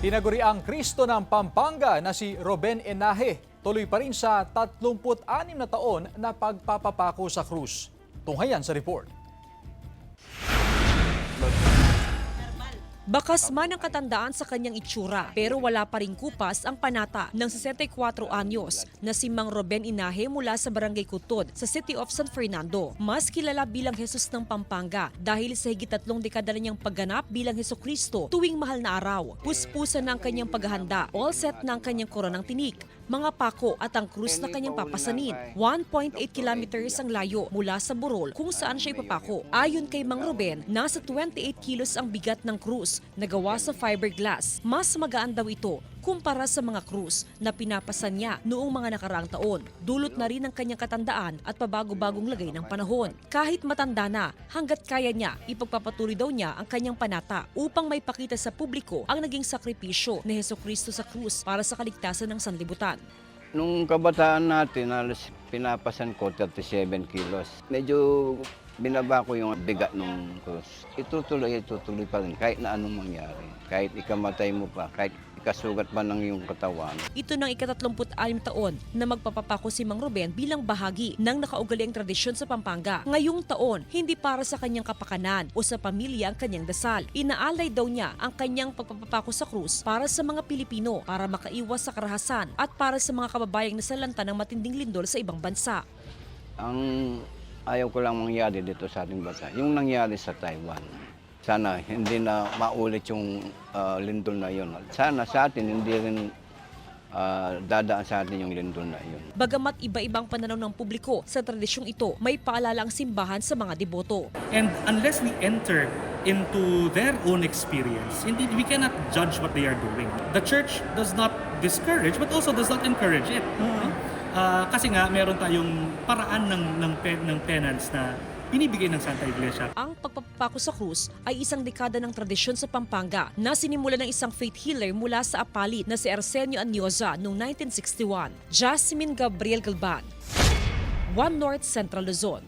Tinaguri ang Kristo ng Pampanga na si Ruben Enaje. Tuloy pa rin sa 36 na taon na pagpapapako sa krus. Tunghayan sa report. Bakas man ang katandaan sa kanyang itsura, pero wala pa ring kupas ang panata ng 64 anyos na si Mang Ruben Enaje mula sa Barangay Kutod sa City of San Fernando. Mas kilala bilang Jesus ng Pampanga dahil sa higit 3 dekada na niyang pagganap bilang Hesukristo tuwing mahal na araw. Puspusan na ang kanyang paghahanda, all set na ang kanyang koronang tinik, mga pako at ang krus na kanyang papasanin. 1.8 kilometers ang layo mula sa burol kung saan siya ipapako. Ayon kay Mang Ruben, nasa 28 kilos ang bigat ng krus na gawa sa fiberglass. Mas magaan daw ito kumpara sa mga krus na pinapasan niya noong mga nakaraang taon. Dulot na rin ang kanyang katandaan at pabago-bagong lagay ng panahon. Kahit matanda na, hanggat kaya niya, ipagpapatuloy daw niya ang kanyang panata upang may pakita sa publiko ang naging sakripisyo ni Hesukristo sa krus para sa kaligtasan ng sanlibutan. Nung kabataan natin, halos pinapasan ko 37 kilos. Medyo binaba ko yung bigat ng krus. Itutuloy pa rin kahit na anong mangyari. Kahit ikamatay mo pa, kahit ikasugat pa ng iyong katawan. Ito ng ika-36 taon na magpapapako si Mang Ruben bilang bahagi ng nakaugaliang tradisyon sa Pampanga. Ngayong taon, hindi para sa kanyang kapakanan o sa pamilya ang kanyang dasal. Inaalay daw niya ang kanyang pagpapapako sa krus para sa mga Pilipino, para makaiwas sa karahasan at para sa mga kababayang nasalanta ng matinding lindol sa ibang bansa. Ang ayaw ko lang mangyari dito sa ating bansa, yung nangyari sa Taiwan. Sana hindi na maulit yung lindol na yun. Sana sa atin hindi rin dadaan sa atin yung lindol na yun. Bagamat iba-ibang pananaw ng publiko sa tradisyong ito, may paalala ang simbahan sa mga deboto. And unless we enter into their own experience, indeed, we cannot judge what they are doing. The church does not discourage but also does not encourage it. Kasi nga, meron tayong paraan ng penance na binibigay ng Santa Iglesia. Ang pagpapako sa krus ay isang dekada ng tradisyon sa Pampanga na sinimula ng isang faith healer mula sa Apalit na si Arsenio Anyoza noong 1961. Jasmine Gabriel Galban, One North Central Luzon.